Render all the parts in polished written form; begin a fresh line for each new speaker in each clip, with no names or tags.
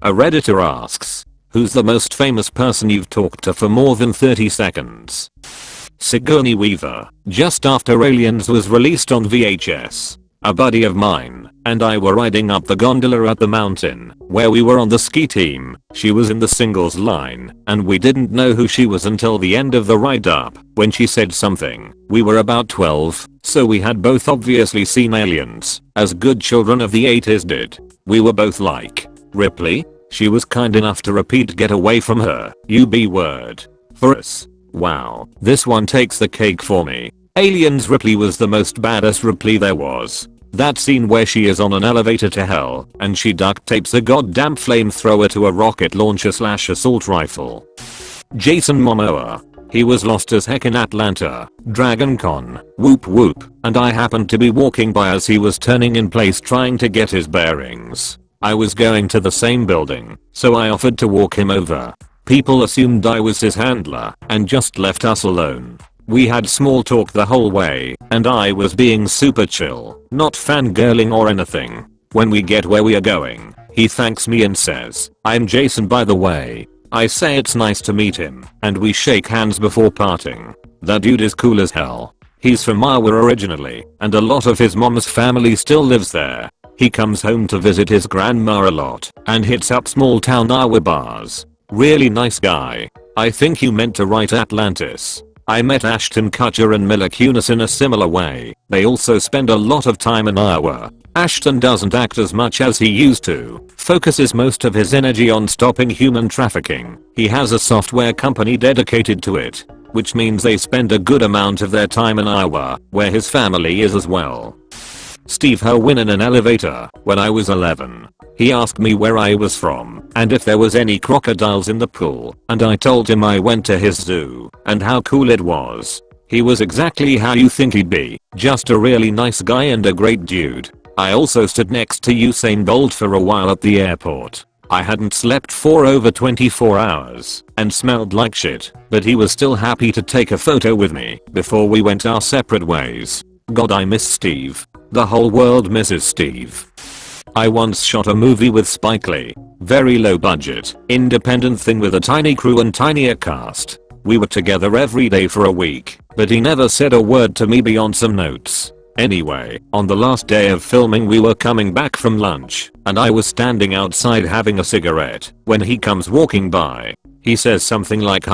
A Redditor asks, who's the most famous person you've talked to for more than 30 seconds? Sigourney Weaver. Just after Aliens was released on VHS, a buddy of mine and I were riding up the gondola at the mountain where we were on the ski team. She was in the singles line and we didn't know who she was until the end of the ride up when she said something. We were about 12, so we had both obviously seen Aliens, as good children of the 80s did. We were both like, Ripley? She was kind enough to repeat get away from her, you B word, for us. Wow, this one takes the cake for me. Aliens Ripley was the most badass Ripley there was. That scene where she is on an elevator to hell and she duct tapes a goddamn flamethrower to a rocket launcher / assault rifle. Jason Momoa. He was lost as heck in Atlanta, Dragon Con, whoop whoop, and I happened to be walking by as he was turning in place trying to get his bearings. I was going to the same building, so I offered to walk him over. People assumed I was his handler and just left us alone. We had small talk the whole way, and I was being super chill, not fangirling or anything. When we get where we are going, he thanks me and says, I'm Jason by the way. I say it's nice to meet him, and we shake hands before parting. That dude is cool as hell. He's from Iowa originally, and a lot of his mom's family still lives there. He comes home to visit his grandma a lot, and hits up small town Iowa bars. Really nice guy. I think you meant to write Atlantis. I met Ashton Kutcher and Mila Kunis in a similar way. They also spend a lot of time in Iowa. Ashton doesn't act as much as he used to, focuses most of his energy on stopping human trafficking. He has a software company dedicated to it, which means they spend a good amount of their time in Iowa, where his family is as well. Steve Irwin in an elevator. When I was 11, he asked me where I was from and if there was any crocodiles in the pool, and I told him I went to his zoo and how cool it was. He was exactly how you think he'd be, just a really nice guy and a great dude. I also stood next to Usain Bolt for a while at the airport. I hadn't slept for over 24 hours and smelled like shit, but he was still happy to take a photo with me before we went our separate ways. God, I miss Steve. The whole world misses Steve. I once shot a movie with Spike Lee. Very low budget, independent thing with a tiny crew and tinier cast. We were together every day for a week, but he never said a word to me beyond some notes. Anyway, on the last day of filming we were coming back from lunch, and I was standing outside having a cigarette when he comes walking by. He says something like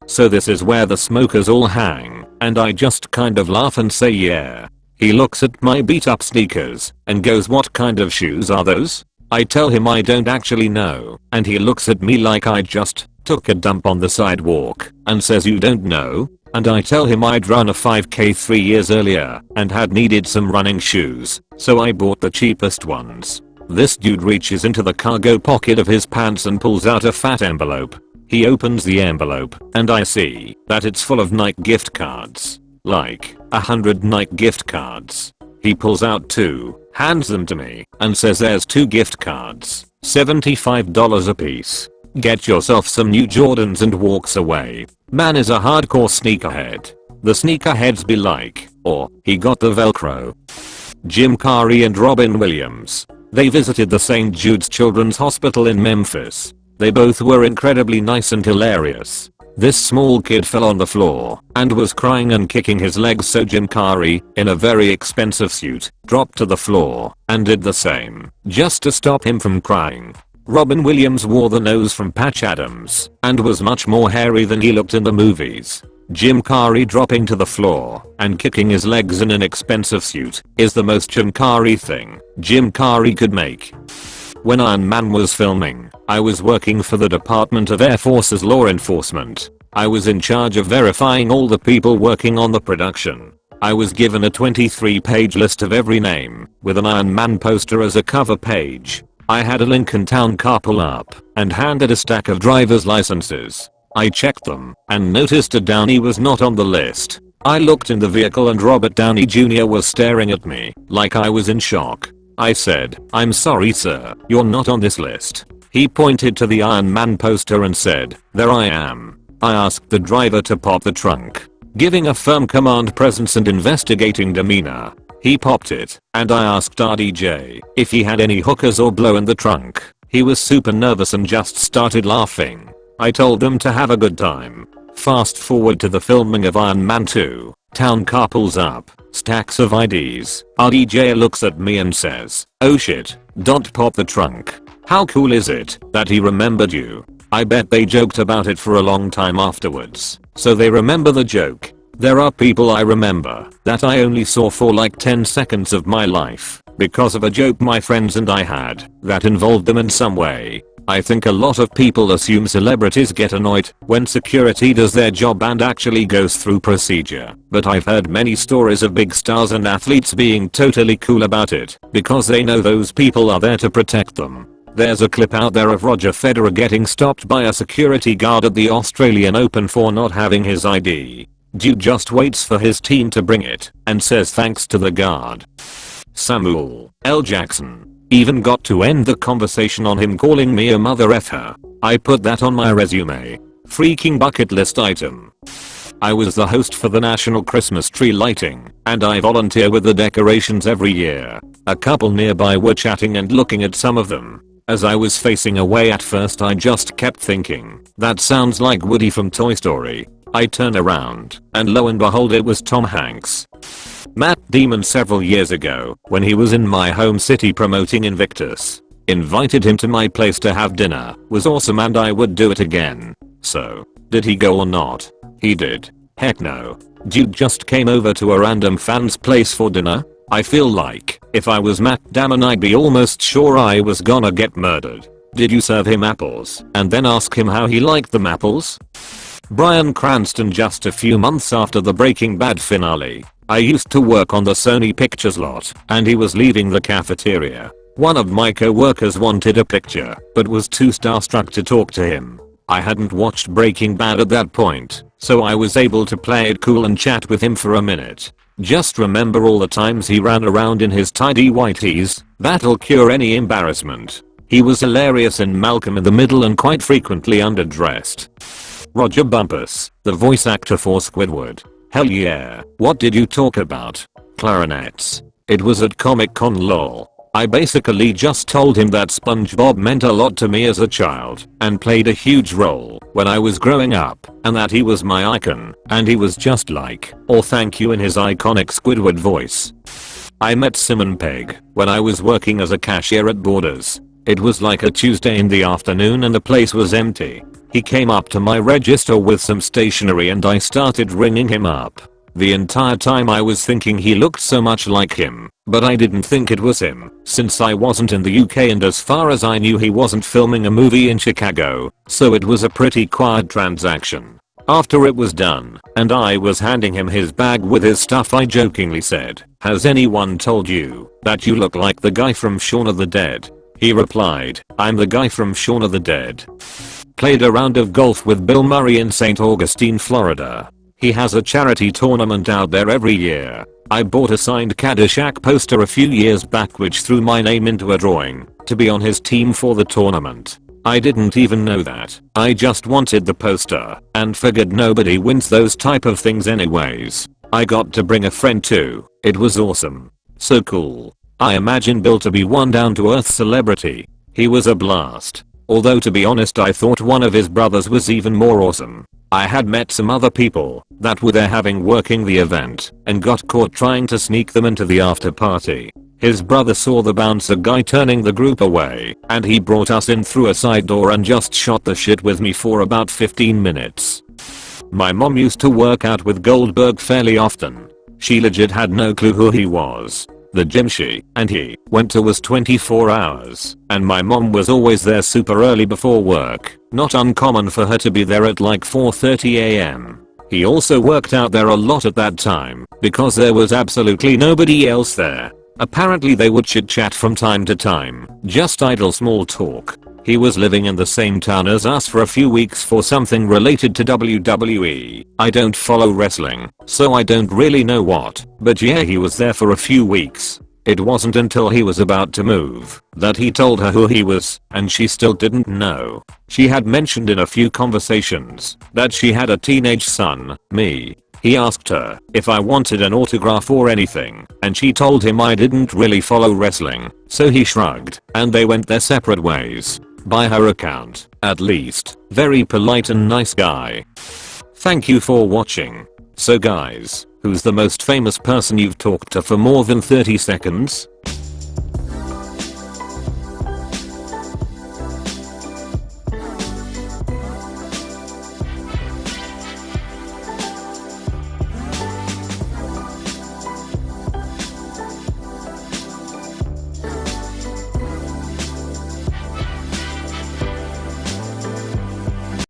so this is where the smokers all hang, and I just kind of laugh and say yeah. He looks at my beat up sneakers and goes, what kind of shoes are those? I tell him I don't actually know, and he looks at me like I just took a dump on the sidewalk and says, you don't know? And I tell him I'd run a 5k 3 years earlier and had needed some running shoes, so I bought the cheapest ones. This dude reaches into the cargo pocket of his pants and pulls out a fat envelope. He opens the envelope and I see that it's full of Nike gift cards. Like 100 Nike gift cards. He pulls out 2, hands them to me, and says there's 2 gift cards, $75 a piece. Get yourself some new Jordans, and walks away. Man is a hardcore sneakerhead. The sneakerheads be like, or he got the Velcro. Jim Carrey and Robin Williams. They visited the St. Jude's Children's Hospital in Memphis. They both were incredibly nice and hilarious. This small kid fell on the floor and was crying and kicking his legs, so Jim Carrey, in a very expensive suit, dropped to the floor and did the same, just to stop him from crying. Robin Williams wore the nose from Patch Adams and was much more hairy than he looked in the movies. Jim Carrey dropping to the floor and kicking his legs in an expensive suit is the most Jim Carrey thing Jim Carrey could make. When Iron Man was filming, I was working for the Department of Air Force's law enforcement. I was in charge of verifying all the people working on the production. I was given a 23-page list of every name, with an Iron Man poster as a cover page. I had a Lincoln Town car pull up and handed a stack of driver's licenses. I checked them and noticed a Downey was not on the list. I looked in the vehicle and Robert Downey Jr. was staring at me like I was in shock. I said, I'm sorry sir, you're not on this list. He pointed to the Iron Man poster and said, there I am. I asked the driver to pop the trunk, giving a firm command presence and investigating demeanor. He popped it, and I asked RDJ if he had any hookers or blow in the trunk. He was super nervous and just started laughing. I told them to have a good time. Fast forward to the filming of Iron Man 2. Town car pulls up. Stacks of IDs. Our DJ looks at me and says, "Oh shit, don't pop the trunk." How cool is it that he remembered you? I bet they joked about it for a long time afterwards. So they remember the joke. There are people I remember that I only saw for like 10 seconds of my life because of a joke my friends and I had that involved them in some way. I think a lot of people assume celebrities get annoyed when security does their job and actually goes through procedure, but I've heard many stories of big stars and athletes being totally cool about it because they know those people are there to protect them. There's a clip out there of Roger Federer getting stopped by a security guard at the Australian Open for not having his ID. Dude just waits for his team to bring it and says thanks to the guard. Samuel L. Jackson even got to end the conversation on him calling me a mother effer. I put that on my resume. Freaking bucket list item. I was the host for the National Christmas Tree Lighting, and I volunteer with the decorations every year. A couple nearby were chatting and looking at some of them. As I was facing away at first I just kept thinking, that sounds like Woody from Toy Story. I turned around, and lo and behold it was Tom Hanks. Matt Damon several years ago, when he was in my home city promoting Invictus. Invited him to my place to have dinner, was awesome and I would do it again. So, did he go or not? He did. Heck no. Dude just came over to a random fan's place for dinner. I feel like, if I was Matt Damon I'd be almost sure I was gonna get murdered. Did you serve him apples and then ask him how he liked them apples? Bryan Cranston just a few months after the Breaking Bad finale. I used to work on the Sony Pictures lot, and he was leaving the cafeteria. One of my co-workers wanted a picture, but was too starstruck to talk to him. I hadn't watched Breaking Bad at that point, so I was able to play it cool and chat with him for a minute. Just remember all the times he ran around in his tidy whiteies. That'll cure any embarrassment. He was hilarious in Malcolm in the Middle and quite frequently underdressed. Roger Bumpus, the voice actor for Squidward. Hell yeah, what did you talk about? Clarinets. It was at Comic-Con lol. I basically just told him that SpongeBob meant a lot to me as a child and played a huge role when I was growing up and that he was my icon and he was just like, "Oh thank you" in his iconic Squidward voice. I met Simon Pegg when I was working as a cashier at Borders. It was like a Tuesday in the afternoon and the place was empty. He came up to my register with some stationery and I started ringing him up. The entire time I was thinking he looked so much like him, but I didn't think it was him, since I wasn't in the UK and as far as I knew he wasn't filming a movie in Chicago, so it was a pretty quiet transaction. After it was done, and I was handing him his bag with his stuff, I jokingly said, "Has anyone told you that you look like the guy from Shaun of the Dead?" He replied, "I'm the guy from Shaun of the Dead." Played a round of golf with Bill Murray in St. Augustine, Florida. He has a charity tournament out there every year. I bought a signed Caddyshack poster a few years back which threw my name into a drawing to be on his team for the tournament. I didn't even know that. I just wanted the poster and figured nobody wins those type of things anyways. I got to bring a friend too. It was awesome. So cool. I imagine Bill to be one down to earth celebrity. He was a blast. Although to be honest I thought one of his brothers was even more awesome. I had met some other people that were there having working the event and got caught trying to sneak them into the after party. His brother saw the bouncer guy turning the group away and he brought us in through a side door and just shot the shit with me for about 15 minutes. My mom used to work out with Goldberg fairly often. She legit had no clue who he was. The gym she and he went to was 24 hours, and my mom was always there super early before work. Not uncommon for her to be there at like 4:30 AM. He also worked out there a lot at that time because there was absolutely nobody else there. Apparently they would chit chat from time to time, just idle small talk. He was living in the same town as us for a few weeks for something related to WWE. I don't follow wrestling, so I don't really know what, but yeah, he was there for a few weeks. It wasn't until he was about to move that he told her who he was, and she still didn't know. She had mentioned in a few conversations that she had a teenage son, me. He asked her if I wanted an autograph or anything, and she told him I didn't really follow wrestling, so he shrugged, and they went their separate ways. By her account, at least. Very polite and nice guy. Thank you for watching. So guys, who's the most famous person you've talked to for more than 30 seconds?